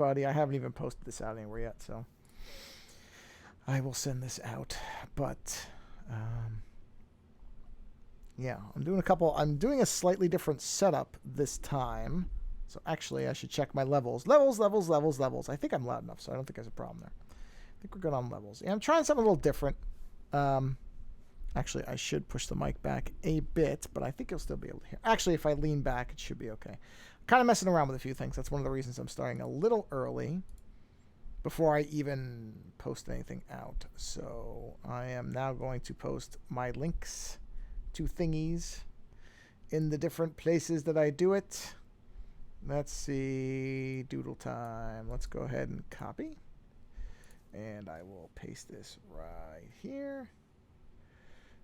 Buddy, I haven't even posted this out anywhere yet, so I will send this out. But yeah, I'm doing a slightly different setup this time. So actually, I should check my levels. Levels. I think I'm loud enough, so I don't think there's a problem there. I think we're good on levels. Yeah, I'm trying something a little different. Actually, I should push the mic back a bit, but I think you'll still be able to hear. Actually, if I lean back, it should be okay. Kind of messing around with a few things. That's one of the reasons I'm starting a little early before I even post anything out. So I am now going to post my links to thingies in the different places that I do it. Let's see, doodle time. Let's go ahead and copy. And I will paste this right here.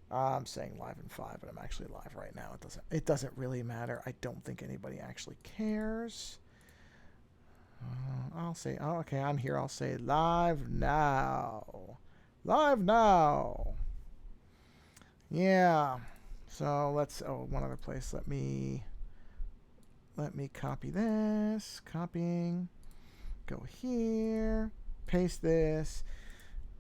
I'm saying live in 5, but I'm actually live right now. It doesn't really matter. I don't think anybody actually cares. I'll say, oh, okay, I'm here. I'll say live now. Live now. Yeah. So one other place. Let me copy this. Copying. Go here. Paste this.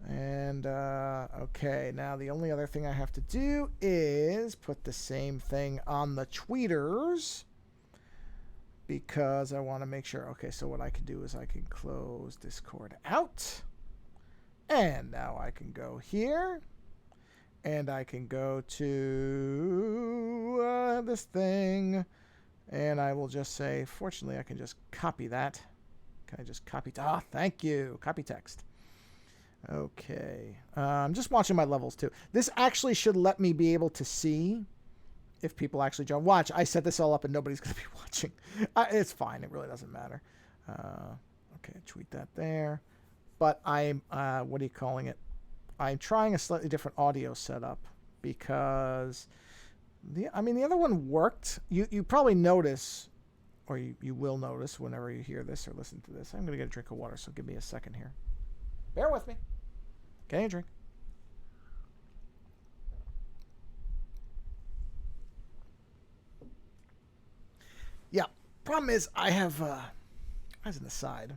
And, okay, now the only other thing I have to do is put the same thing on the tweeters because I want to make sure. Okay, so what I can do is I can close Discord out. And now I can go here. And I can go to this thing. And I will just say, fortunately, I can just copy that. Can I just copy? Thank you. Copy text. Okay. I'm just watching my levels, too. This actually should let me be able to see if people actually join. Watch, I set this all up and nobody's going to be watching. It's fine. It really doesn't matter. Okay, tweet that there. But I'm, what are you calling it? I'm trying a slightly different audio setup because the other one worked. You probably notice, or you will notice whenever you hear this or listen to this. I'm going to get a drink of water, so give me a second here. Bear with me. Getting a drink. Yeah. Problem is, I have, as an aside,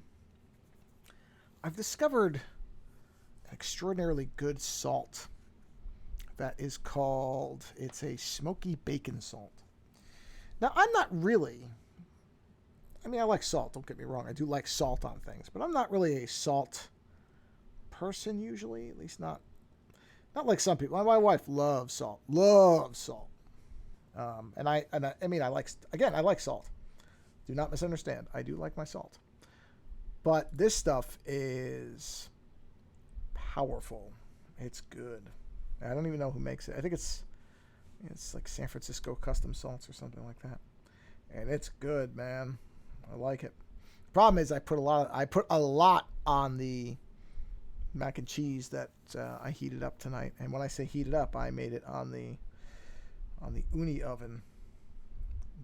I've discovered an extraordinarily good salt that is called, it's a smoky bacon salt. Now, I'm not really, I like salt, don't get me wrong. I do like salt on things, but I'm not really a salt person usually, at least not like some people. My wife loves salt. And I like salt. Do not misunderstand. I do like my salt. But this stuff is powerful. It's good. I don't even know who makes it. I think it's like San Francisco Custom Salts or something like that. And it's good, man. I like it. The problem is I put a lot on the mac and cheese that I heated up tonight. And when I say heated up, I made it on the uni oven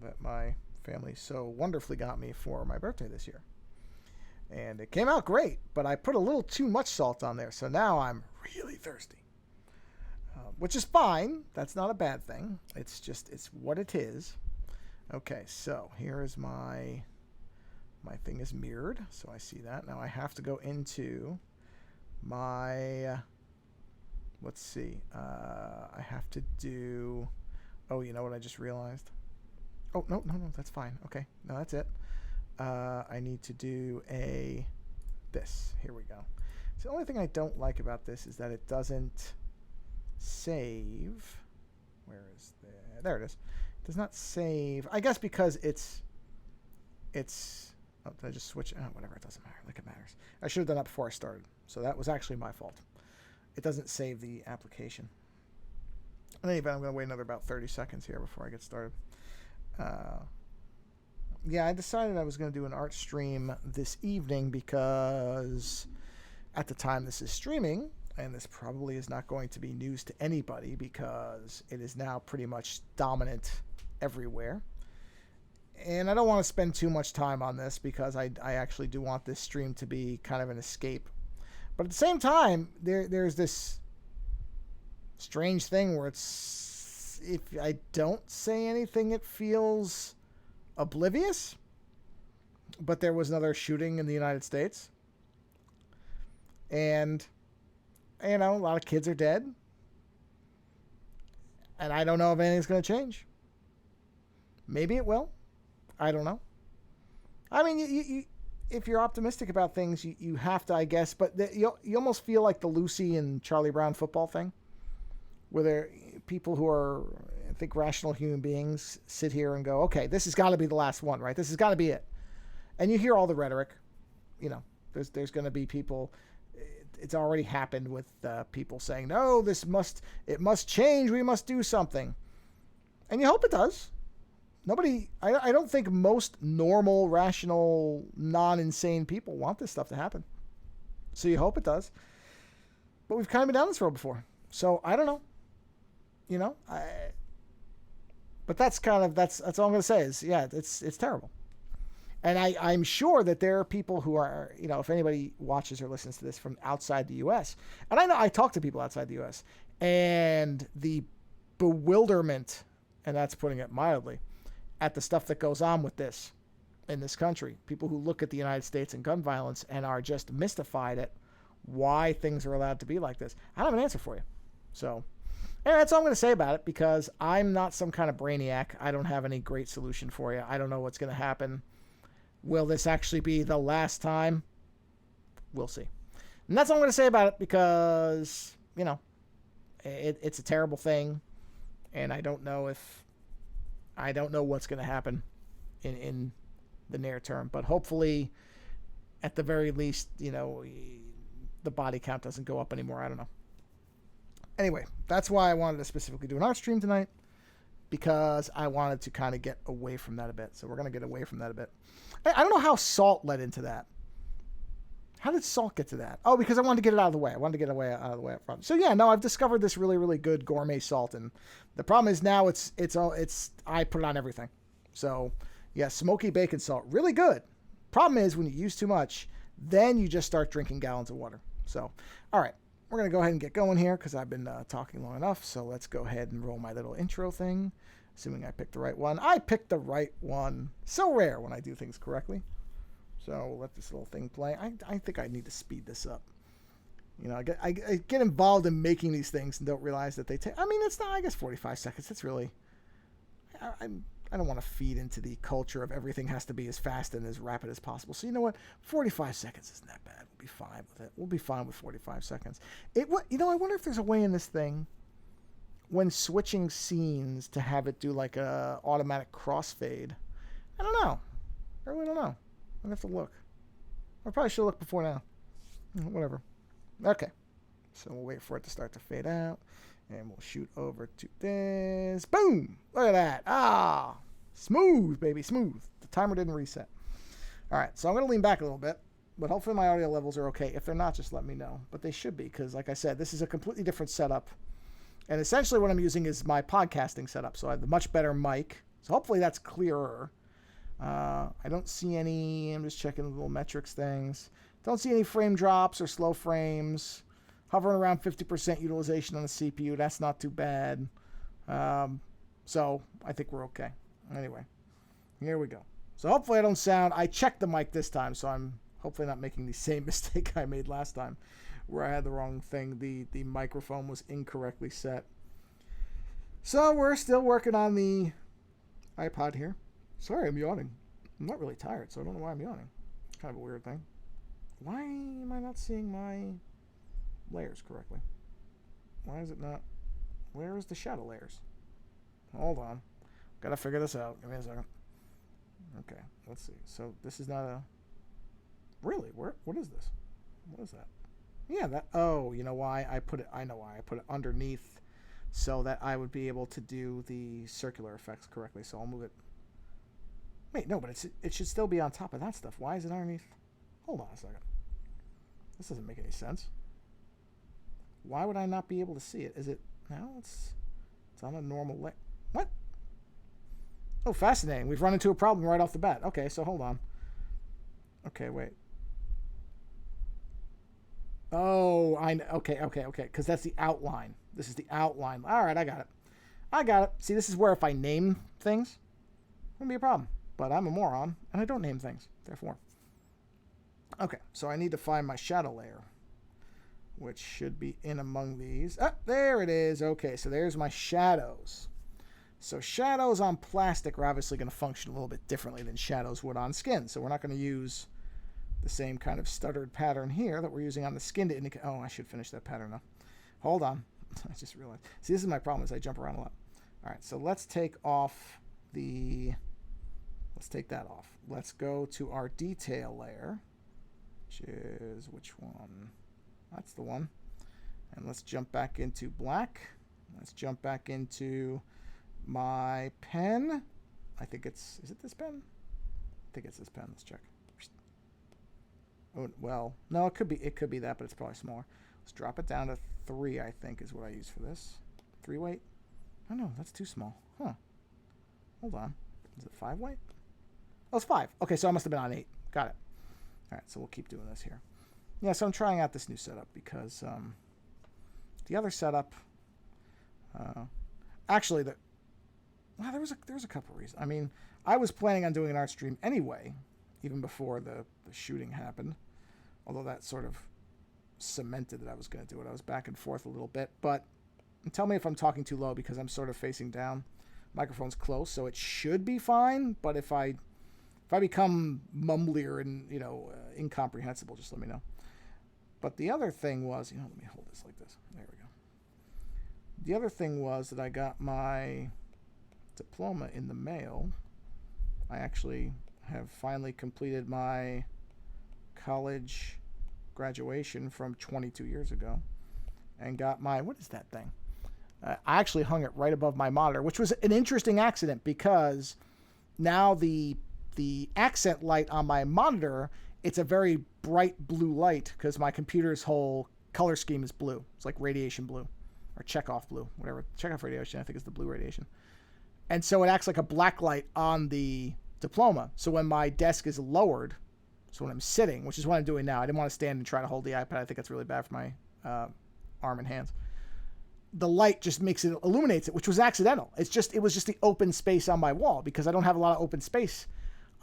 that my family so wonderfully got me for my birthday this year. And it came out great, but I put a little too much salt on there, so now I'm really thirsty. Which is fine. That's not a bad thing. It's what it is. Okay, so here is my thing is mirrored, so I see that. Now I have to go into my, let's see, I have to do, oh, you know what I just realized? Oh, no, that's fine. Okay, no, that's it. I need to do this. Here we go. So the only thing I don't like about this is that it doesn't save. Where is there it is. It does not save. I guess because it's oh, did I just switch? Oh, whatever, it doesn't matter. Like it matters. I should have done that before I started. So that was actually my fault. It doesn't save the application. In any event, I'm going to wait another about 30 seconds here before I get started. Yeah, I decided I was going to do an art stream this evening because at the time this is streaming, and this probably is not going to be news to anybody because it is now pretty much dominant everywhere. And I don't want to spend too much time on this because I actually do want this stream to be kind of an escape. But at the same time, there's this strange thing where it's, if I don't say anything, it feels oblivious. but there was another shooting in the United States. And, a lot of kids are dead. And I don't know if anything's going to change. Maybe it will. I don't know. I mean, you if you're optimistic about things, you have to, I guess. But you almost feel like the Lucy and Charlie Brown football thing, where there people who are, I think, rational human beings sit here and go, okay, this has got to be the last one, right? This has got to be it. And you hear all the rhetoric. There's going to be people. It's already happened with people saying, no, it must change. We must do something. And you hope it does. I don't think most normal, rational, non-insane people want this stuff to happen. So you hope it does. But we've kind of been down this road before. So I don't know. But that's all I'm going to say is, yeah, it's terrible. And I'm sure that there are people who are, if anybody watches or listens to this from outside the U.S., and I know I talk to people outside the U.S., and the bewilderment, and that's putting it mildly, at the stuff that goes on with this in this country. People who look at the United States and gun violence and are just mystified at why things are allowed to be like this. I don't have an answer for you. So, and that's all I'm going to say about it, because I'm not some kind of brainiac. I don't have any great solution for you. I don't know what's going to happen. Will this actually be the last time? We'll see. And that's all I'm going to say about it, because, it's a terrible thing. And I don't know what's going to happen in the near term. But hopefully, at the very least, the body count doesn't go up anymore. I don't know. Anyway, that's why I wanted to specifically do an art stream tonight, because I wanted to kind of get away from that a bit. So we're going to get away from that a bit. I don't know how salt led into that. How did salt get to that? Oh, because I wanted to get it out of the way. I wanted to get it out of the way up front. So yeah, no, I've discovered this really, really good gourmet salt, and the problem is now I put it on everything. So yeah, smoky bacon salt, really good. Problem is when you use too much, then you just start drinking gallons of water. So, all right, we're gonna go ahead and get going here because I've been talking long enough. So let's go ahead and roll my little intro thing. Assuming I picked the right one. I picked the right one. So rare when I do things correctly. So we'll let this little thing play. I think I need to speed this up. I get involved in making these things and don't realize that they take. I mean, it's not. I guess 45 seconds. It's really. I don't want to feed into the culture of everything has to be as fast and as rapid as possible. So you know what? 45 seconds isn't that bad. We'll be fine with it. We'll be fine with 45 seconds. I wonder if there's a way in this thing, when switching scenes, to have it do like a automatic crossfade. I don't know. I really don't know. I'll have to look. I probably should look before now. Whatever. Okay. So we'll wait for it to start to fade out. And we'll shoot over to this. Boom! Look at that. Ah! Smooth, baby. Smooth. The timer didn't reset. All right. So I'm going to lean back a little bit. But hopefully my audio levels are okay. If they're not, just let me know. But they should be, because like I said, this is a completely different setup. And essentially what I'm using is my podcasting setup. So I have a much better mic. So hopefully that's clearer. I don't see any. I'm just checking the little metrics things. Don't see any frame drops or slow frames. Hovering around 50% utilization on the CPU. That's not too bad. So I think we're okay. Anyway, here we go. So hopefully I don't sound. I checked the mic this time, so I'm hopefully not making the same mistake I made last time, where I had the wrong thing. The microphone was incorrectly set. So we're still working on the iPod here. Sorry, I'm yawning. I'm not really tired, so I don't know why I'm yawning. It's kind of a weird thing. Why am I not seeing my layers correctly? Why is it not? Where is the shadow layers? Hold on. Gotta figure this out. Give me a second. Okay, let's see. So this is not a... Really? What is this? What is that? Yeah, that... Oh, you know why I put it... I know why. I put it underneath so that I would be able to do the circular effects correctly. So I'll move it... Wait, no, but it should still be on top of that stuff. Why is it underneath? Hold on a second. This doesn't make any sense. Why would I not be able to see it? Is it... No, it's on a normal... What? Oh, fascinating. We've run into a problem right off the bat. Okay, so hold on. Okay, wait. Oh, okay. Because that's the outline. This is the outline. All right, I got it. See, this is where if I name things, it wouldn't be a problem. But I'm a moron, and I don't name things. Therefore. Okay, so I need to find my shadow layer, which should be in among these. Ah, there it is. Okay, so there's my shadows. So shadows on plastic are obviously going to function a little bit differently than shadows would on skin. So we're not going to use the same kind of stuttered pattern here that we're using on the skin to indicate. Oh, I should finish that pattern now. Hold on. I just realized. See, this is my problem is I jump around a lot. All right, so let's take off the... Let's take that off. Let's go to our detail layer, which is which one? That's the one. And let's jump back into black. Let's jump back into my pen. I think it's... Is it this pen? I think it's this pen. Let's check. Oh, well, no, it could be that, but it's probably smaller. Let's drop it down to 3, I think, is what I use for this. 3 weight? Oh, no, that's too small. Huh. Hold on. Is it 5 weight? Oh, it's 5. Okay, so I must have been on 8. Got it. All right, so we'll keep doing this here. Yeah, so I'm trying out this new setup because the other setup... actually, well, there was a couple of reasons. I mean, I was planning on doing an art stream anyway, even before the shooting happened. Although that sort of cemented that I was going to do it. I was back and forth a little bit. But tell me if I'm talking too low because I'm sort of facing down. Microphone's close, so it should be fine. But if I become mumblier and, incomprehensible, just let me know. But the other thing was, let me hold this like this. There we go. The other thing was that I got my diploma in the mail. I actually have finally completed my college graduation from 22 years ago and got my, what is that thing? I actually hung it right above my monitor, which was an interesting accident because now the accent light on my monitor, it's a very bright blue light because my computer's whole color scheme is blue. It's like radiation blue or Chekhov blue, whatever. Chekhov radiation, I think, is the blue radiation. And so it acts like a black light on the diploma. So when my desk is lowered, so when I'm sitting, which is what I'm doing now, I didn't want to stand and try to hold the iPad. I think that's really bad for my arm and hands. The light just illuminates it, which was accidental. It was just the open space on my wall because I don't have a lot of open space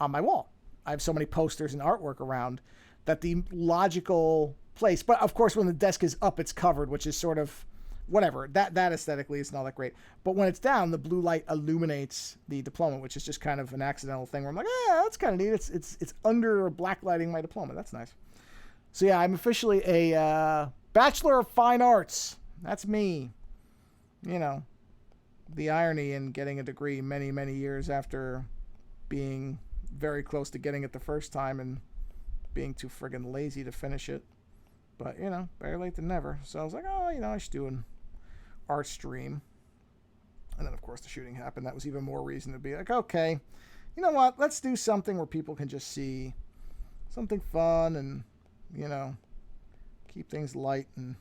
on my wall. I have so many posters and artwork around that the logical place, but of course when the desk is up, it's covered, which is sort of whatever. That aesthetically is not that great. But when it's down, the blue light illuminates the diploma, which is just kind of an accidental thing where I'm like, that's kind of neat. It's under black lighting my diploma. That's nice. So yeah, I'm officially a Bachelor of Fine Arts. That's me. The irony in getting a degree many, many years after being very close to getting it the first time and being too friggin' lazy to finish it. But, better late than never. So I was like, I should do an art stream. And then, of course, the shooting happened. That was even more reason to be like, okay, you know what? Let's do something where people can just see something fun and, keep things light and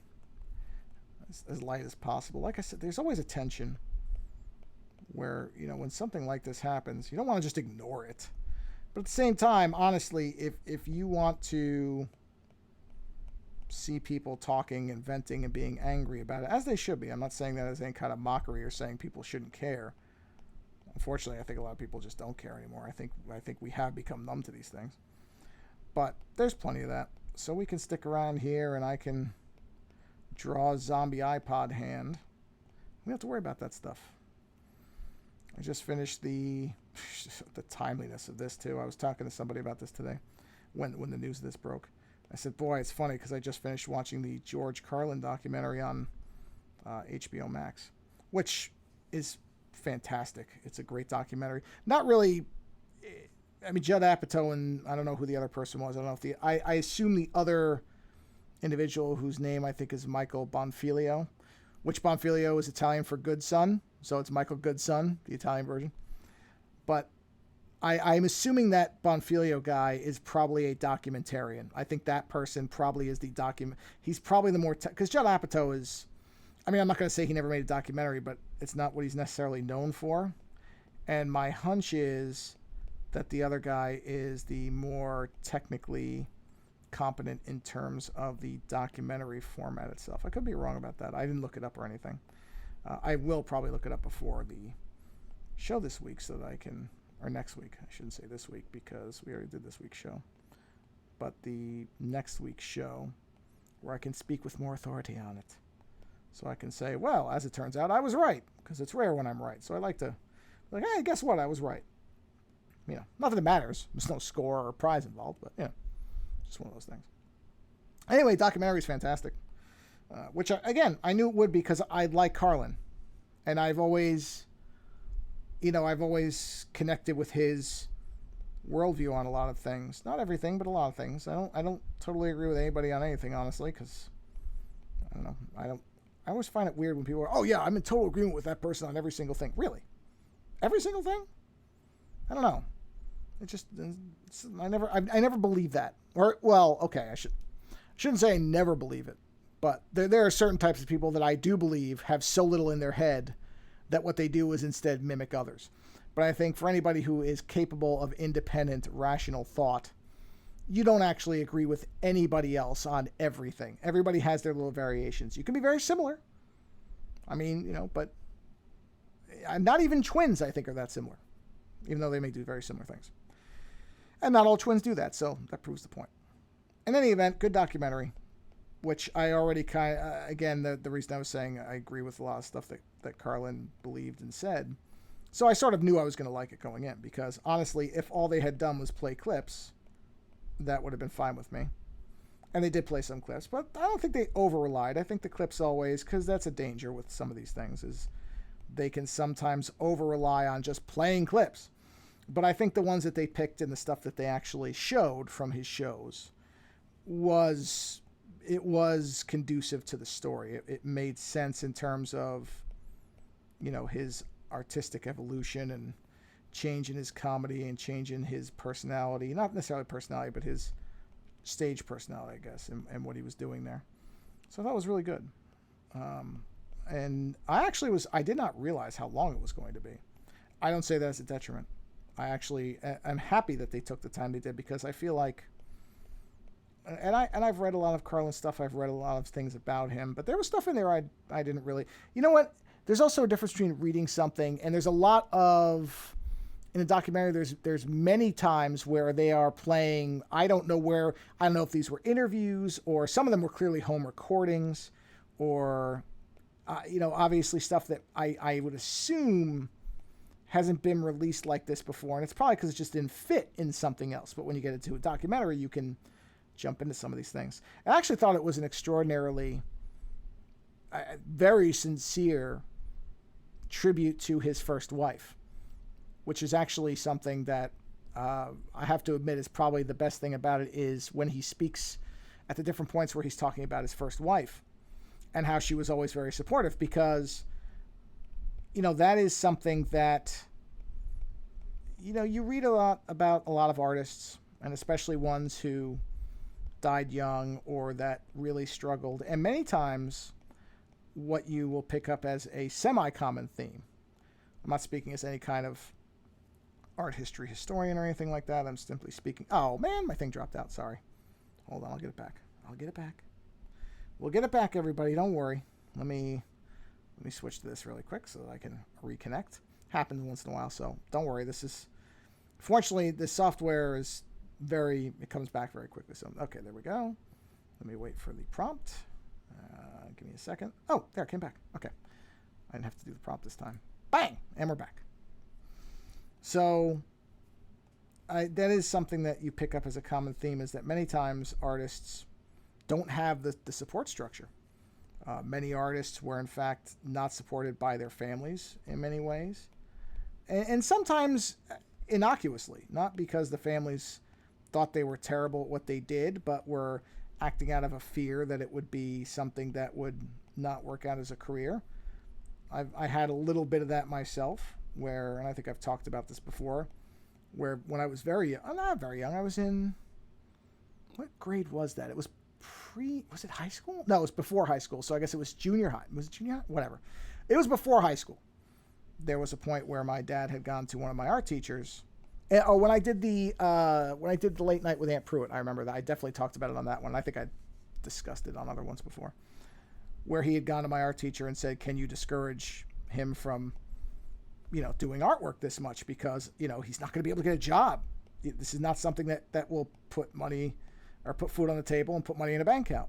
as light as possible. Like I said, there's always a tension where, when something like this happens, you don't want to just ignore it. But at the same time, honestly, if you want to see people talking and venting and being angry about it, as they should be. I'm not saying that as any kind of mockery or saying people shouldn't care. Unfortunately, I think a lot of people just don't care anymore. I think we have become numb to these things. But there's plenty of that. So we can stick around here and I can draw a zombie iPod hand. We don't have to worry about that stuff. I just finished the timeliness of this too. I was talking to somebody about this today when the news of this broke. I said, boy, it's funny because I just finished watching the George Carlin documentary on HBO Max, which is fantastic. It's a great documentary. Not really, Judd Apatow and I don't know who the other person was. I don't know if I assume the other individual whose name I think is Michael Bonfiglio, which Bonfiglio is Italian for good son. So it's Michael Goodson, the Italian version. But I'm assuming that Bonfiglio guy is probably a documentarian. I think that person probably is the he's probably the more... Because Judd Apatow is... I'm not going to say he never made a documentary, but it's not what he's necessarily known for. And my hunch is that the other guy is the more technically competent in terms of the documentary format itself. I could be wrong about that. I didn't look it up or anything. I will probably look it up before the show this week so that I can or next week. I shouldn't say this week because we already did this week's show. But the next week's show, where I can speak with more authority on it. So I can say, well, as it turns out, I was right, because it's rare when I'm right. So I like to, like, hey, guess what? I was right. You know, not that it matters. There's no score or prize involved, but, you know, just one of those things. Anyway, documentary is fantastic. Which, again, I knew it would because I like Carlin. And I've always connected with his worldview on a lot of things. Not everything, but a lot of things. I don't totally agree with anybody on anything, honestly, because I don't know. I always find it weird when people are, oh yeah, I'm in total agreement with that person on every single thing. Really? Every single thing? I don't know. I never believe that. Or, well, okay, I shouldn't say I never believe it, but there are certain types of people that I do believe have so little in their head that what they do is instead mimic others. But I think for anybody who is capable of independent, rational thought, you don't actually agree with anybody else on everything. Everybody has their little variations. You can be very similar. I mean, you know, but not even twins, I think, are that similar, even though they may do very similar things. And not all twins do that, so that proves the point. In any event, good documentary, which I already again, the reason I was saying I agree with a lot of stuff that Carlin believed and said. So I sort of knew I was going to like it going in, because honestly, if all they had done was play clips, that would have been fine with me. And they did play some clips, but I don't think they over-relied. I think the clips always, because that's a danger with some of these things, is they can sometimes over-rely on just playing clips. But I think the ones that they picked and the stuff that they actually showed from his shows was conducive to the story. It made sense in terms of, you know, his artistic evolution and change in his comedy and change in his personality. Not necessarily personality, but his stage personality, I guess, and what he was doing there. So that was really good. And I did not realize how long it was going to be. I don't say that as a detriment. I'm happy that they took the time they did, because I feel like, and I've read a lot of Carlin stuff. I've read a lot of things about him, but there was stuff in there I didn't really, you know what? There's also a difference between reading something, and there's a lot of, in a documentary, there's many times where they are playing, I don't know if these were interviews, or some of them were clearly home recordings, or, you know, obviously stuff that I would assume hasn't been released like this before, and it's probably because it just didn't fit in something else. But when you get into a documentary, you can jump into some of these things. I actually thought it was an extraordinarily, very sincere tribute to his first wife, which is actually something that I have to admit is probably the best thing about it, is when he speaks at the different points where he's talking about his first wife and how she was always very supportive, because, you know, that is something that, you know, you read a lot about a lot of artists, and especially ones who died young or that really struggled. And many times what you will pick up as a semi-common theme, I'm not speaking as any kind of art history historian or anything like that. I'm simply speaking, oh man, my thing dropped out. Sorry. Hold on. I'll get it back. We'll get it back, everybody. Don't worry. Let me switch to this really quick so that I can reconnect. Happens once in a while, so don't worry. Fortunately, the software is it comes back very quickly. So, okay, there we go. Let me wait for the prompt. Give me a second. Oh, there, it came back. Okay. I didn't have to do the prompt this time. Bang! And we're back. So, that is something that you pick up as a common theme, is that many times artists don't have the support structure. Many artists were, in fact, not supported by their families in many ways. And sometimes innocuously, not because the families thought they were terrible at what they did, but were acting out of a fear that it would be something that would not work out as a career. I had a little bit of that myself, where, and I think I've talked about this before, where when I was not very young, I was in, what grade was that? It was was it high school? No, it was before high school. So I guess it was junior high. Was it junior high? Whatever. It was before high school. There was a point where my dad had gone to one of my art teachers. When I did the late night with Aunt Pruitt, I remember that. I definitely talked about it on that one. I think I discussed it on other ones before, where he had gone to my art teacher and said, "Can you discourage him from, doing artwork this much because, he's not going to be able to get a job. This is not something that will put money or put food on the table and put money in a bank account.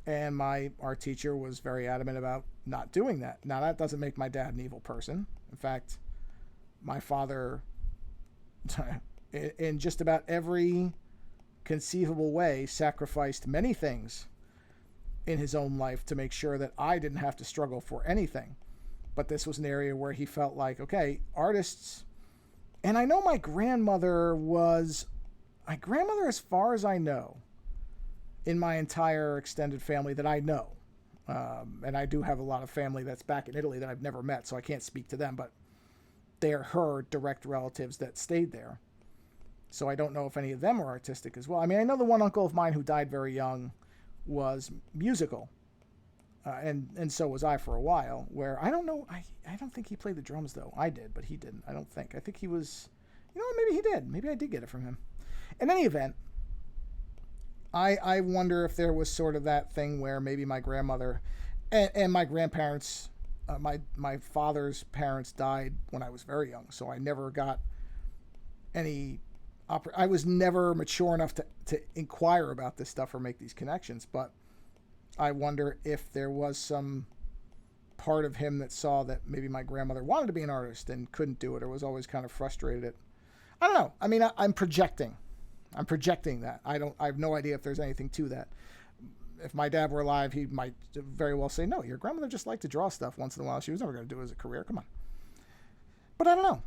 And my art teacher was very adamant about not doing that. Now, that doesn't make my dad an evil person. In fact, my father, in just about every conceivable way, sacrificed many things in his own life to make sure that I didn't have to struggle for anything. But this was an area where he felt like, okay, artists... And I know my grandmother, as far as I know, in my entire extended family that I know, and I do have a lot of family that's back in Italy that I've never met, so I can't speak to them, but they're her direct relatives that stayed there. So I don't know if any of them are artistic as well. I mean, I know the one uncle of mine who died very young was musical, and so was I for a while, where I don't know, I don't think he played the drums, though. I did, but he didn't, I don't think. I think he was, maybe he did. Maybe I did get it from him. In any event, I wonder if there was sort of that thing where maybe my grandmother and my grandparents, my father's parents died when I was very young, so I never got any... I was never mature enough to inquire about this stuff or make these connections, but I wonder if there was some part of him that saw that maybe my grandmother wanted to be an artist and couldn't do it or was always kind of frustrated. I don't know. I mean, I'm projecting. I'm projecting that. I have no idea if there's anything to that. If my dad were alive, he might very well say, no, your grandmother just liked to draw stuff once in a while. She was never going to do it as a career. Come on. But I don't know.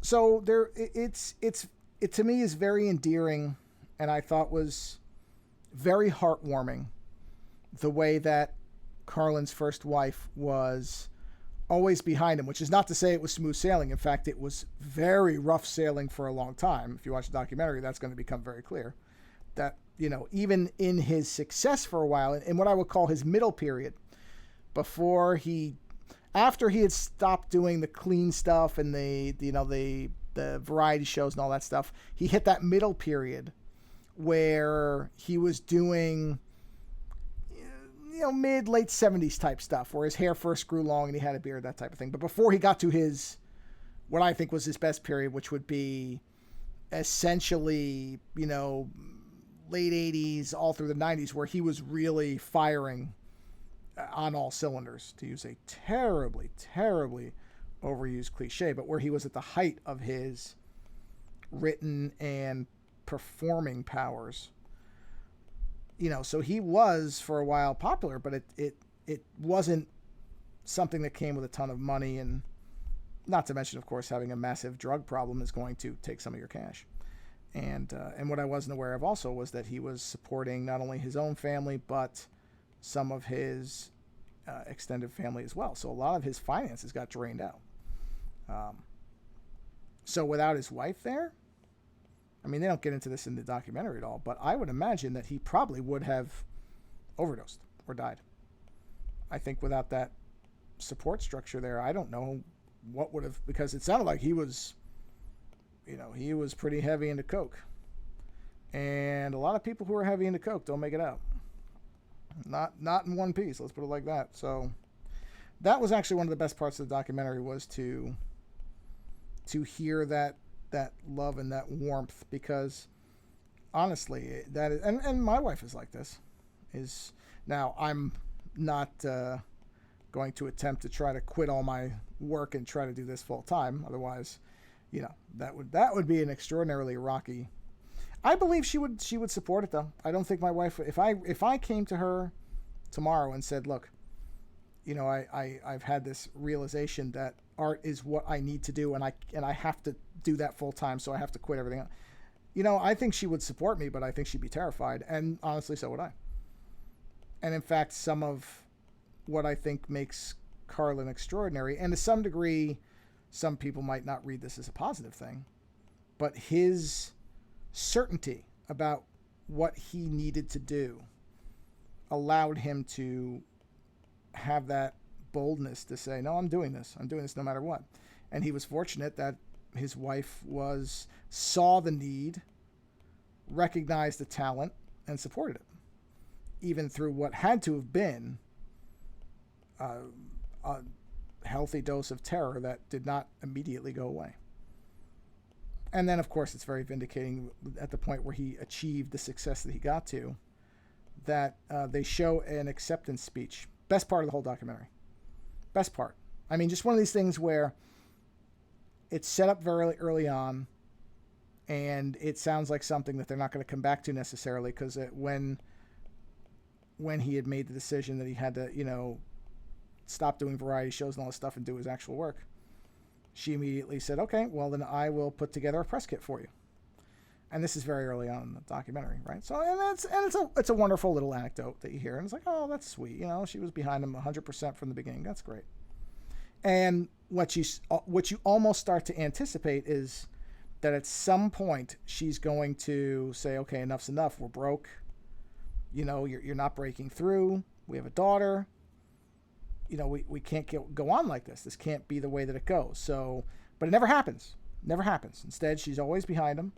So it to me is very endearing, and I thought was very heartwarming the way that Carlin's first wife was always behind him, which is not to say it was smooth sailing. In fact, it was very rough sailing for a long time. If you watch the documentary, that's going to become very clear. That, even in his success for a while, in what I would call his middle period, after he had stopped doing the clean stuff and the variety shows and all that stuff, he hit that middle period where he was doing mid late 70s type stuff where his hair first grew long and he had a beard, that type of thing. But before he got to his what I think was his best period, which would be essentially late 80s all through the 90s, where he was really firing on all cylinders, to use a terribly overused cliche, but where he was at the height of his written and performing powers. So he was for a while popular, but it wasn't something that came with a ton of money, and not to mention, of course, having a massive drug problem is going to take some of your cash. And what I wasn't aware of also was that he was supporting not only his own family, but some of his extended family as well. So a lot of his finances got drained out. So without his wife there, I mean, they don't get into this in the documentary at all, but I would imagine that he probably would have overdosed or died. I think without that support structure there, I don't know what would have, because it sounded like he was pretty heavy into coke. And a lot of people who are heavy into coke don't make it out. Not in one piece, let's put it like that. So that was actually one of the best parts of the documentary, was to hear that love and that warmth, because honestly, that is, and my wife is like this. Now I'm not going to attempt to try to quit all my work and try to do this full time. Otherwise, that would be an extraordinarily rocky. I believe she would support it, though. I don't think my wife, if I came to her tomorrow and said, look, I've had this realization that art is what I need to do, and I have to do that full time, so I have to quit everything else. I think she would support me, but I think she'd be terrified, and honestly, so would I. And in fact, some of what I think makes Carlin extraordinary, and to some degree, some people might not read this as a positive thing, but his certainty about what he needed to do allowed him to have that boldness to say, no, I'm doing this no matter what. And he was fortunate that his wife saw the need, recognized the talent, and supported it, even through what had to have been healthy dose of terror that did not immediately go away. And then, of course, it's very vindicating at the point where he achieved the success that he got to, that they show an acceptance speech. Best part of the whole documentary. Best part. I mean, just one of these things where it's set up very early on, and it sounds like something that they're not going to come back to necessarily, because when he had made the decision that he had to, stop doing variety shows and all this stuff and do his actual work, she immediately said, okay, well, then I will put together a press kit for you. And this is very early on in the documentary, right? So, it's a wonderful little anecdote that you hear, and it's like, oh, that's sweet. She was behind him 100% from the beginning. That's great. And what you almost start to anticipate is that at some point she's going to say, okay, enough's enough. We're broke. You're not breaking through. We have a daughter. We can't go on like this. This can't be the way that it goes. So, but it never happens. Never happens. Instead, she's always behind him.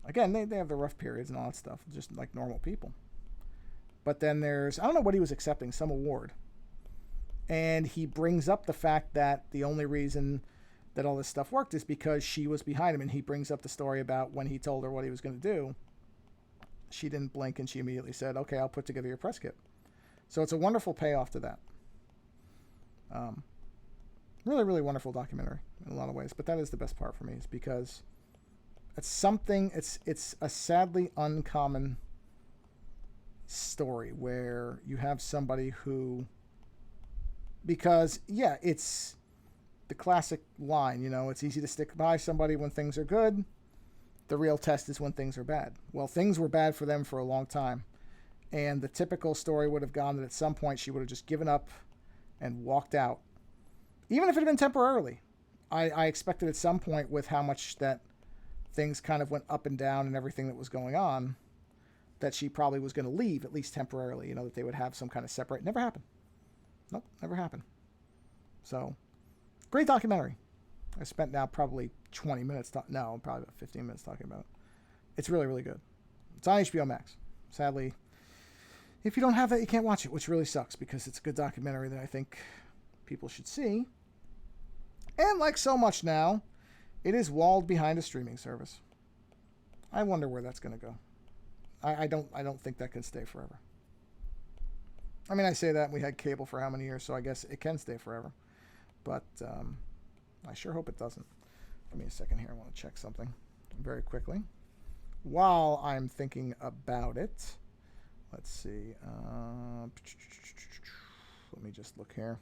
Again, they have their rough periods and all that stuff, just like normal people. But then I don't know what he was accepting, some award. And he brings up the fact that the only reason that all this stuff worked is because she was behind him. And he brings up the story about when he told her what he was going to do. She didn't blink, and she immediately said, okay, I'll put together your press kit. So it's a wonderful payoff to that. Really, really wonderful documentary in a lot of ways. But that is the best part for me, is because it's a sadly uncommon story where you have somebody who, because, yeah, it's the classic line, it's easy to stick by somebody when things are good. The real test is when things are bad. Well, things were bad for them for a long time. And the typical story would have gone that at some point she would have just given up and walked out. Even if it had been temporarily. I expected at some point, with how much that things kind of went up and down and everything that was going on, that she probably was going to leave, at least temporarily, that they would have some kind of separate. Never happened. Nope, never happened. So, great documentary. I spent now probably 20 minutes, probably about 15 minutes talking about it. It's really, really good. It's on HBO Max. Sadly, if you don't have that, you can't watch it, which really sucks, because it's a good documentary that I think people should see. And like so much now, it is walled behind a streaming service. I wonder where that's going to go. I don't think that can stay forever. I mean, I say that, and we had cable for how many years, so I guess it can stay forever. But I sure hope it doesn't. Give me a second here. I want to check something very quickly. While I'm thinking about it, let's see. Let me just look here.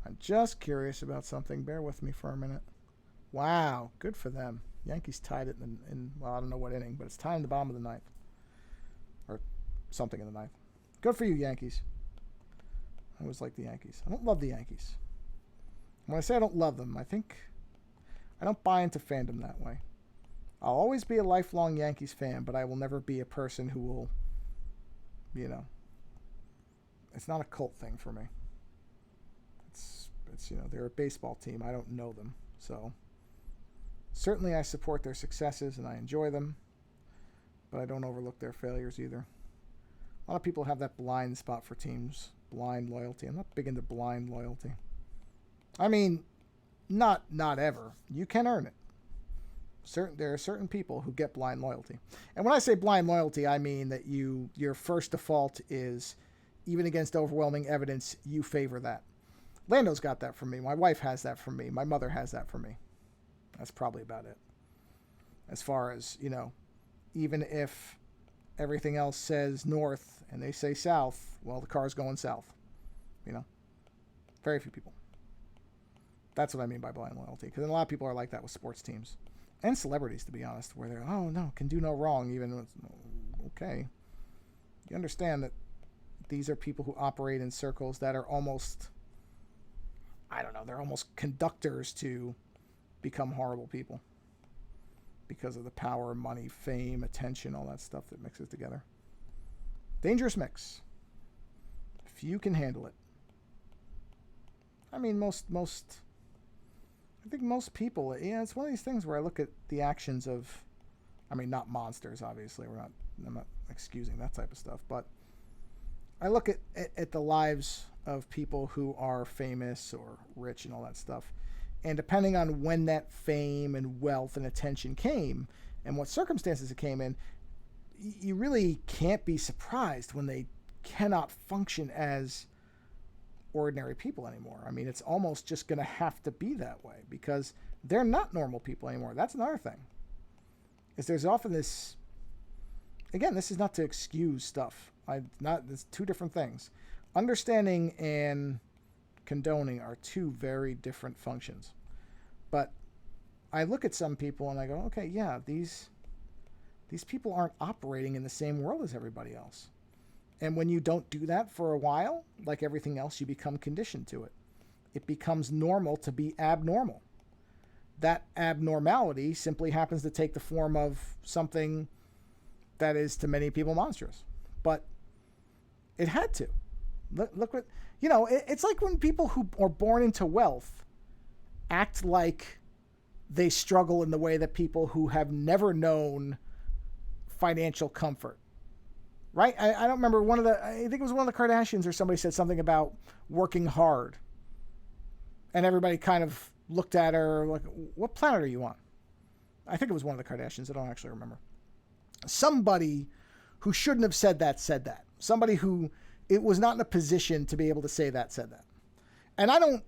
I'm just curious about something. Bear with me for a minute. Wow, good for them. Yankees tied it in well, I don't know what inning, but it's tied in the bottom of the ninth. Or something in the ninth. Good for you, Yankees. I always like the Yankees. I don't love the Yankees. When I say I don't love them, I think I don't buy into fandom that way. I'll always be a lifelong Yankees fan, but I will never be a person who will, it's not a cult thing for me. It's they're a baseball team. I don't know them. So certainly I support their successes and I enjoy them, but I don't overlook their failures either. A lot of people have that blind spot for teams, blind loyalty. I'm not big into blind loyalty. I mean, not ever. You can earn it. There are certain people who get blind loyalty. And when I say blind loyalty, I mean that your first default is, even against overwhelming evidence, you favor that. Lando's got that from me. My wife has that from me. My mother has that from me. That's probably about it. As far as, even if everything else says north and they say south, well, the car's going south. Very few people. That's what I mean by blind loyalty. Because a lot of people are like that with sports teams. And celebrities, to be honest, where they're, oh, no, can do no wrong, even though it's okay. You understand that these are people who operate in circles that are almost, they're almost conductors to become horrible people. Because of the power, money, fame, attention, all that stuff that mixes together. Dangerous mix. Few can handle it. I mean, I think most people, it's one of these things where I look at the actions of, not monsters, obviously. I'm not excusing that type of stuff, but I look at the lives of people who are famous or rich and all that stuff, and depending on when that fame and wealth and attention came and what circumstances it came in, you really can't be surprised when they cannot function as ordinary people anymore. I mean, it's almost just going to have to be that way because they're not normal people anymore. That's another thing. Is there's often this, again, this is not to excuse stuff. There's two different things. Understanding and condoning are two very different functions. But I look at some people and I go, okay, yeah, these people aren't operating in the same world as everybody else. And when you don't do that for a while, like everything else, you become conditioned to it. It becomes normal to be abnormal. That abnormality simply happens to take the form of something that is to many people monstrous. But it had to. Look what, it's like when people who are born into wealth act like they struggle in the way that people who have never known financial comfort. Right? I don't remember I think it was one of the Kardashians or somebody said something about working hard. And everybody kind of looked at her like, what planet are you on? I think it was one of the Kardashians. I don't actually remember. Somebody who shouldn't have said that. Somebody who it was not in a position to be able to say that said that. And I don't,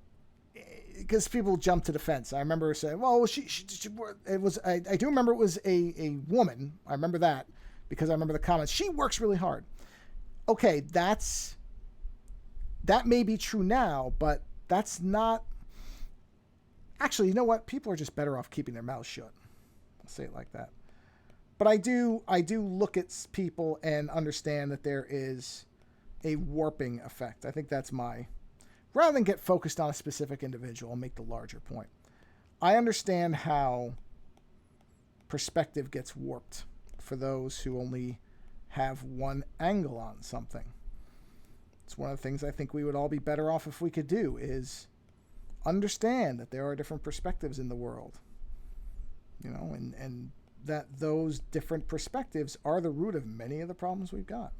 because people jump to defense. I remember saying, well, I do remember it was a woman. I remember that. Because I remember the comments. She works really hard. Okay, that may be true now, but that's not. Actually, you know what? People are just better off keeping their mouths shut. I'll say it like that. But I do look at people and understand that there is a warping effect. I think that's rather than get focused on a specific individual, I'll make the larger point. I understand how perspective gets warped for those who only have one angle on something. It's one of the things I think we would all be better off if we could do is understand that there are different perspectives in the world. And that those different perspectives are the root of many of the problems we've got.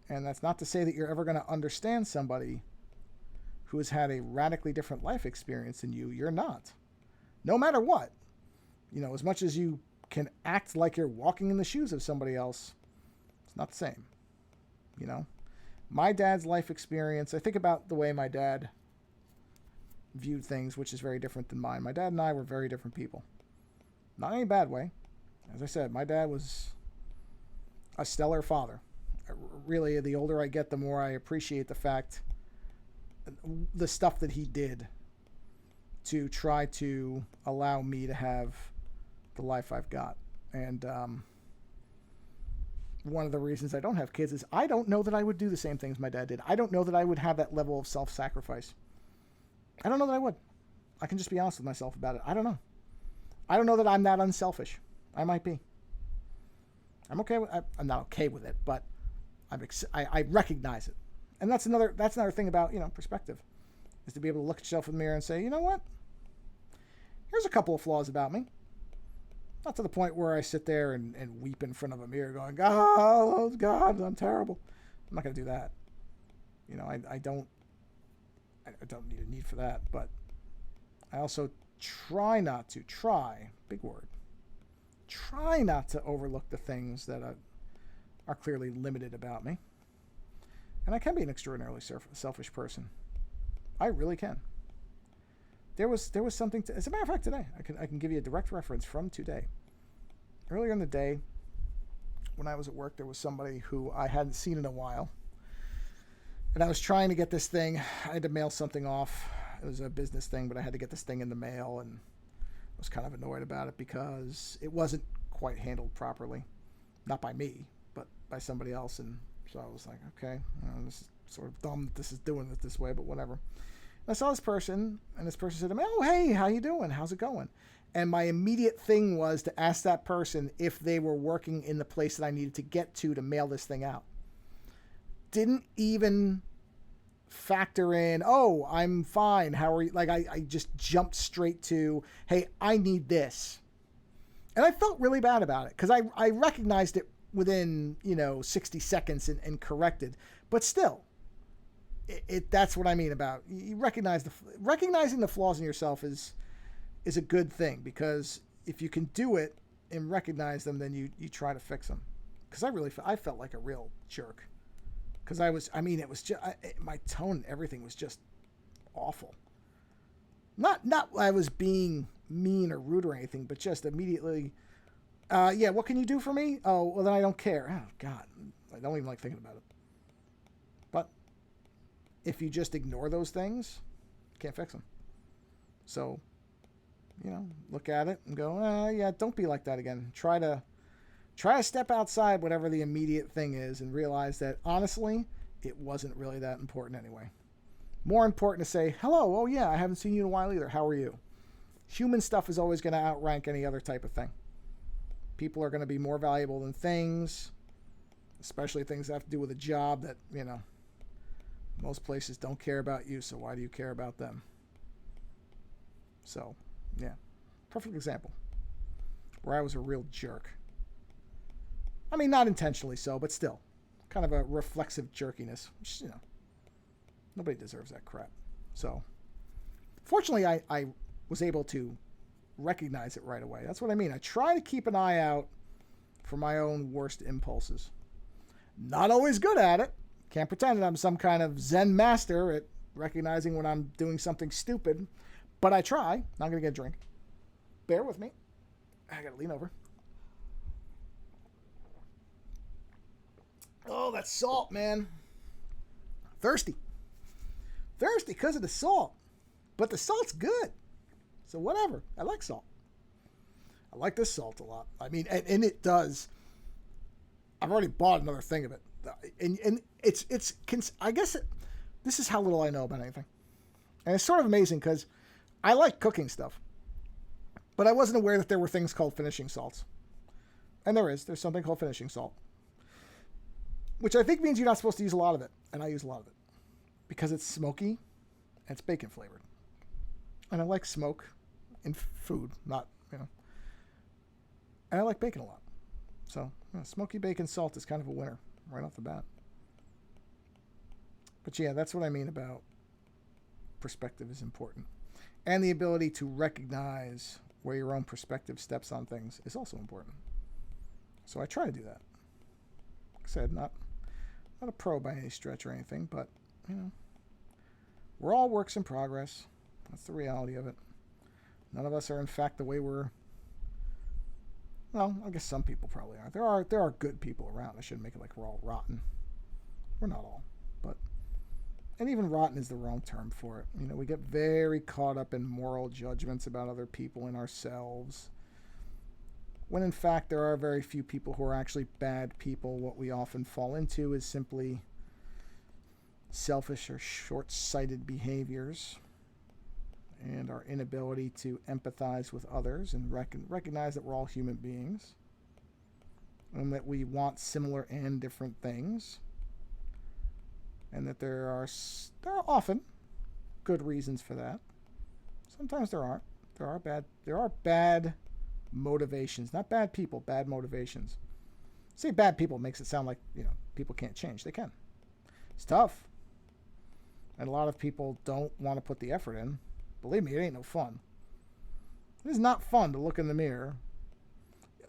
And that's not to say that you're ever going to understand somebody who has had a radically different life experience than you. You're not. No matter what. As much as you can act like you're walking in the shoes of somebody else, it's not the same. My dad's life experience, I think about the way my dad viewed things, which is very different than mine. My dad and I were very different people. Not in any bad way. As I said, my dad was a stellar father. Really, the older I get, the more I appreciate the stuff that he did to try to allow me to have the life I've got. And one of the reasons I don't have kids is I don't know that I would do the same things my dad did. I don't know that I would have that level of self-sacrifice. I don't know that I would. I can just be honest with myself about it. I don't know. I don't know that I'm that unselfish. I might be. I'm not okay with it, but I recognize it. And that's another thing about, perspective, is to be able to look at yourself in the mirror and say, you know what? Here's a couple of flaws about me. Not to the point where I sit there and weep in front of a mirror going, oh, God, I'm terrible. I'm not going to do that. I don't need a need for that, but I also try not to overlook the things that are clearly limited about me. And I can be an extraordinarily selfish person. I really can. There was something as a matter of fact, today I can give you a direct reference from today. Earlier in the day, when I was at work, there was somebody who I hadn't seen in a while, and I was trying to get this thing. I had to mail something off. It was a business thing, but I had to get this thing in the mail, and I was kind of annoyed about it because it wasn't quite handled properly, not by me, but by somebody else. And so I was like, okay, this is sort of dumb that this is doing it this way, but whatever. I saw this person, and this person said to me, oh, hey, how you doing? How's it going? And my immediate thing was to ask that person if they were working in the place that I needed to get to mail this thing out. Didn't even factor in, oh, I'm fine. How are you? Like, I just jumped straight to, hey, I need this. And I felt really bad about it because I recognized it within 60 seconds and corrected. But still, that's what I mean about you recognizing the flaws in yourself is a good thing, because if you can do it and recognize them, then you try to fix them. Because I felt like a real jerk, because it was just my tone and everything was just awful. Not I was being mean or rude or anything, but just immediately, yeah, what can you do for me? Oh, well, then I don't care. Oh, God, I don't even like thinking about it. But if you just ignore those things, you can't fix them. So, look at it and go, yeah, don't be like that again. Try to step outside whatever the immediate thing is and realize that, honestly, it wasn't really that important anyway. More important to say, hello, oh yeah, I haven't seen you in a while either. How are you? Human stuff is always going to outrank any other type of thing. People are going to be more valuable than things, especially things that have to do with a job that, most places don't care about you, so why do you care about them? So, yeah, perfect example where I was a real jerk. I mean, not intentionally so, but still, kind of a reflexive jerkiness, which, nobody deserves that crap. So, fortunately, I was able to recognize it right away. That's what I mean. I try to keep an eye out for my own worst impulses. Not always good at it. Can't pretend that I'm some kind of Zen master at recognizing when I'm doing something stupid, but I try. Not going to get a drink. Bear with me. I got to lean over. Oh, that salt, man. Thirsty because of the salt. But the salt's good. So whatever. I like salt. I like this salt a lot. I mean, and it does. I've already bought another thing of it. And it's I guess this is how little I know about anything. And it's sort of amazing because I like cooking stuff. But I wasn't aware that there were things called finishing salts. And there's something called finishing salt. Which I think means you're not supposed to use a lot of it. And I use a lot of it. Because it's smoky and it's bacon flavored. And I like smoke in food, not. And I like bacon a lot. So, smoky bacon salt is kind of a winner right off the bat. But yeah, that's what I mean about perspective is important. And the ability to recognize where your own perspective steps on things is also important. So I try to do that. Like I said, not a pro by any stretch or anything, but, we're all works in progress. That's the reality of it. None of us are, in fact, the way we're. Well, I guess some people probably are. There are good people around. I shouldn't make it like we're all rotten. We're not all, but. And even rotten is the wrong term for it. We get very caught up in moral judgments about other people and ourselves. When in fact there are very few people who are actually bad people. What we often fall into is simply selfish or short-sighted behaviors. And our inability to empathize with others and recognize that we're all human beings. And that we want similar and different things. And that there are often good reasons for that. Sometimes there aren't. There are bad motivations. Not bad people, bad motivations. Say bad people makes it sound like, people can't change. They can. It's tough. And a lot of people don't want to put the effort in. Believe me, it ain't no fun. It is not fun to look in the mirror.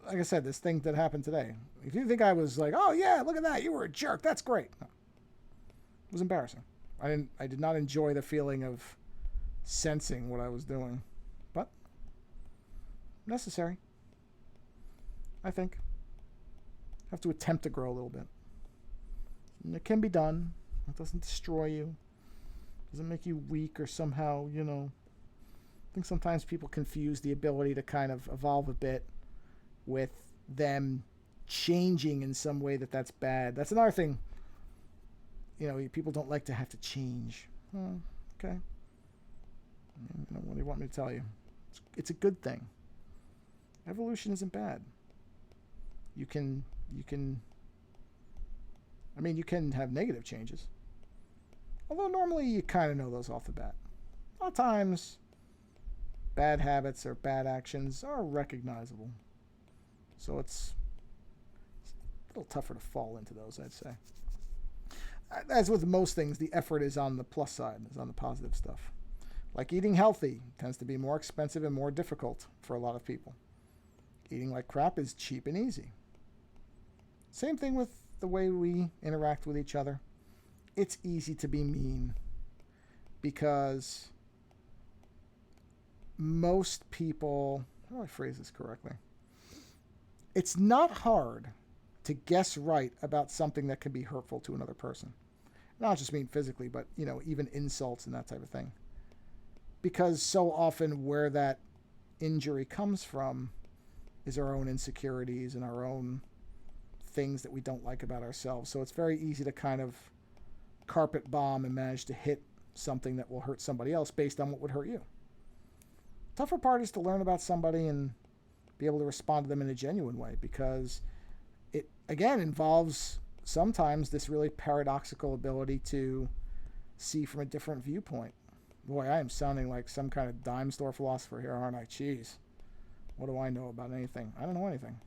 Like I said, this thing that happened today. If you think I was like, oh yeah, look at that, you were a jerk, that's great. No. It was embarrassing. I did not enjoy the feeling of sensing what I was doing. But necessary. I think. Have to attempt to grow a little bit. And it can be done. It doesn't destroy you. It doesn't make you weak or somehow, I think sometimes people confuse the ability to kind of evolve a bit with them changing in some way that's bad. That's another thing. People don't like to have to change. Oh, okay. What do you want me to tell you? It's a good thing. Evolution isn't bad. You can have negative changes. Although normally you kind of know those off the bat. A lot of times, bad habits or bad actions are recognizable. So it's little tougher to fall into those, I'd say. As with most things, the effort is on the plus side, is on the positive stuff. Like eating healthy tends to be more expensive and more difficult for a lot of people. Eating like crap is cheap and easy. Same thing with the way we interact with each other. It's easy to be mean because most people, how do I phrase this correctly? It's not hard to guess right about something that can be hurtful to another person. Not just mean physically, but, even insults and that type of thing. Because so often where that injury comes from is our own insecurities and our own things that we don't like about ourselves. So it's very easy to kind of carpet bomb and manage to hit something that will hurt somebody else based on what would hurt you. Tougher part is to learn about somebody and be able to respond to them in a genuine way, because it, again, involves sometimes this really paradoxical ability to see from a different viewpoint. Boy, I am sounding like some kind of dime store philosopher here, aren't I? Jeez. What do I know about anything? I don't know anything.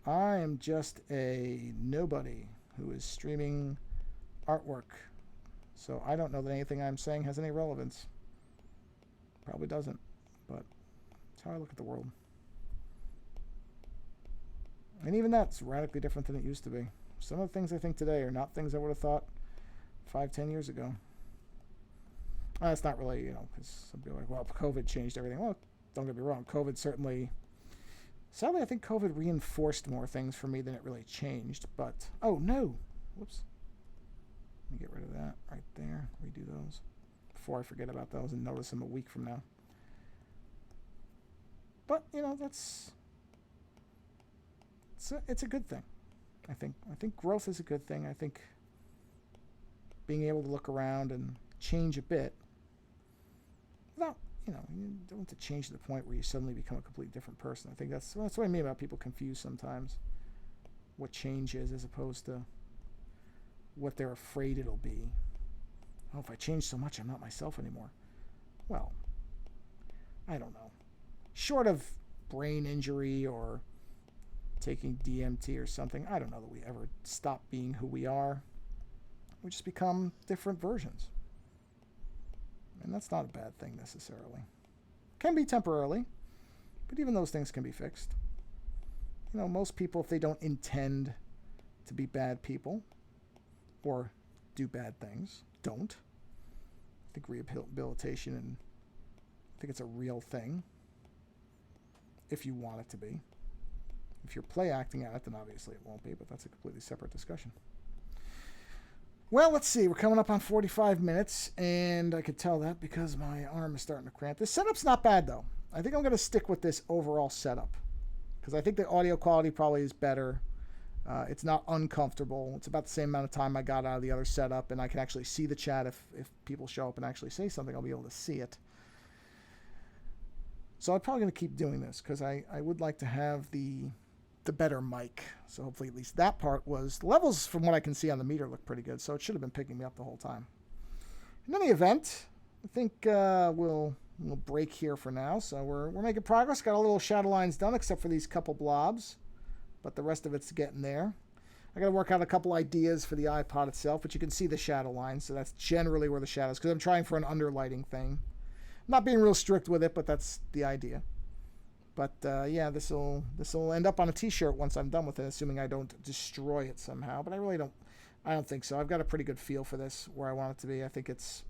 I am just a nobody who is streaming artwork. So I don't know that anything I'm saying has any relevance. Probably doesn't, but that's how I look at the world. And even that's radically different than it used to be. Some of the things I think today are not things I would have thought 5-10 years ago. It's not really, because some people are like, well, COVID changed everything. Well, don't get me wrong. COVID certainly, sadly, I think COVID reinforced more things for me than it really changed. But, oh, no. Whoops. Let me get rid of that right there. Redo those before I forget about those and notice them a week from now. But, it's a good thing. I think growth is a good thing. I think being able to look around and change a bit without, you don't have to change to the point where you suddenly become a completely different person. I think that's what I mean about people confuse sometimes what change is as opposed to what they're afraid it'll be. Oh, if I change so much, I'm not myself anymore. Well, I don't know. Short of brain injury or taking DMT or something, I don't know that we ever stop being who we are. We just become different versions. And that's not a bad thing necessarily. Can be temporarily, but even those things can be fixed. Most people, if they don't intend to be bad people or do bad things, don't. I think rehabilitation, and I think it's a real thing if you want it to be. If you're play acting at it, then obviously it won't be, but that's a completely separate discussion. Well, let's see. We're coming up on 45 minutes, and I could tell that because my arm is starting to cramp. This setup's not bad, though. I think I'm going to stick with this overall setup because I think the audio quality probably is better. It's not uncomfortable. It's about the same amount of time I got out of the other setup, and I can actually see the chat. If people show up and actually say something, I'll be able to see it. So I'm probably going to keep doing this because I would like to have the better mic. So hopefully at least that part was... The levels from what I can see on the meter look pretty good, so it should have been picking me up the whole time. In any event, I think we'll break here for now. So we're making progress. Got a little shadow lines done except for these couple blobs, but the rest of it's getting there. I got to work out a couple ideas for the iPod itself, but you can see the shadow lines, so that's generally where the shadows, because I'm trying for an underlighting thing. I'm not being real strict with it, but that's the idea. But yeah, this will end up on a T-shirt once I'm done with it, assuming I don't destroy it somehow. But I don't think so. I've got a pretty good feel for this, where I want it to be. I think it's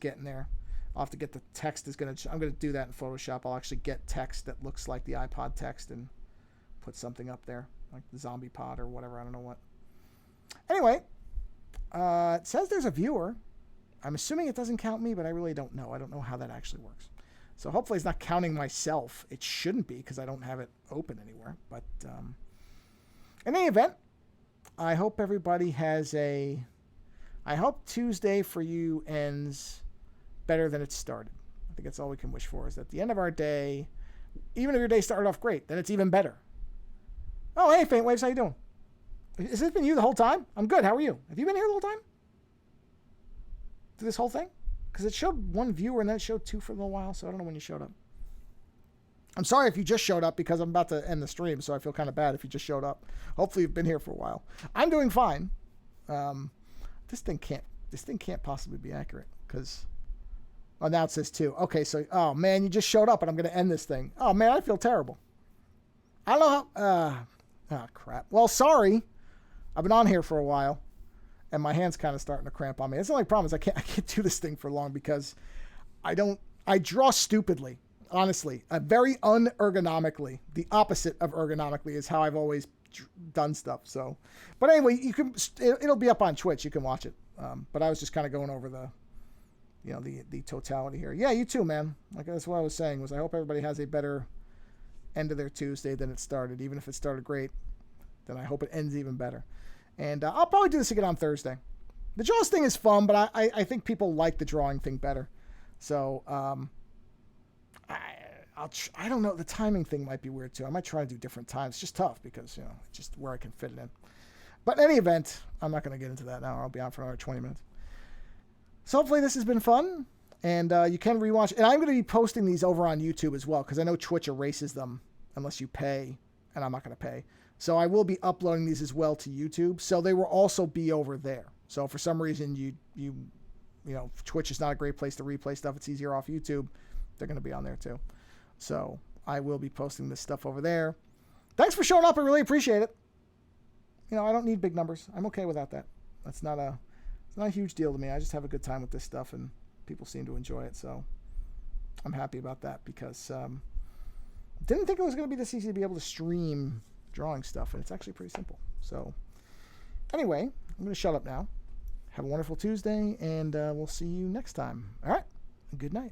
getting there. I'll have to get the text. I'm gonna do that in Photoshop. I'll actually get text that looks like the iPod text and put something up there, like the zombie pod or whatever. I don't know what. Anyway, it says there's a viewer. I'm assuming it doesn't count me, but I really don't know. I don't know how that actually works. So hopefully it's not counting myself. It shouldn't be because I don't have it open anywhere. But in any event, I hope everybody has I hope Tuesday for you ends better than it started. I think that's all we can wish for, is at the end of our day, even if your day started off great, then it's even better. Oh, hey, Faint Waves, how you doing? Has it been you the whole time? I'm good. How are you? Have you been here the whole time? Through this whole thing? Because it showed one viewer and then it showed two for a little while, so I don't know when you showed up. I'm sorry if you just showed up because I'm about to end the stream, so I feel kind of bad if you just showed up. Hopefully you've been here for a while. I'm doing fine. This thing can't possibly be accurate because now it says 2. Okay, so oh man, you just showed up and I'm going to end this thing. Oh man, I feel terrible. I don't know how. Oh crap. Well, sorry. I've been on here for a while, and my hand's kind of starting to cramp on me. That's the only problem is I can't do this thing for long because I draw stupidly. Honestly, very unergonomically. The opposite of ergonomically is how I've always done stuff. So, but anyway, it'll be up on Twitch. You can watch it. But I was just kind of going over the totality here. Yeah, you too, man. Like that's what I was saying was I hope everybody has a better end of their Tuesday than it started. Even if it started great, then I hope it ends even better. And I'll probably do this again on Thursday. The Jaws thing is fun, but I think people like the drawing thing better. So, I don't know. The timing thing might be weird too. I might try to do different times. It's just tough because, it's just where I can fit it in. But in any event, I'm not going to get into that now. I'll be on for another 20 minutes. So hopefully this has been fun and you can rewatch. And I'm going to be posting these over on YouTube as well because I know Twitch erases them unless you pay, and I'm not going to pay. So I will be uploading these as well to YouTube. So they will also be over there. So for some reason you Twitch is not a great place to replay stuff. It's easier off YouTube. They're going to be on there too. So I will be posting this stuff over there. Thanks for showing up. I really appreciate it. I don't need big numbers. I'm okay without that. It's not a huge deal to me. I just have a good time with this stuff and people seem to enjoy it. So I'm happy about that because didn't think it was going to be this easy to be able to stream drawing stuff. And it's actually pretty simple. So anyway, I'm going to shut up now. Have a wonderful Tuesday and we'll see you next time. All right. Good night.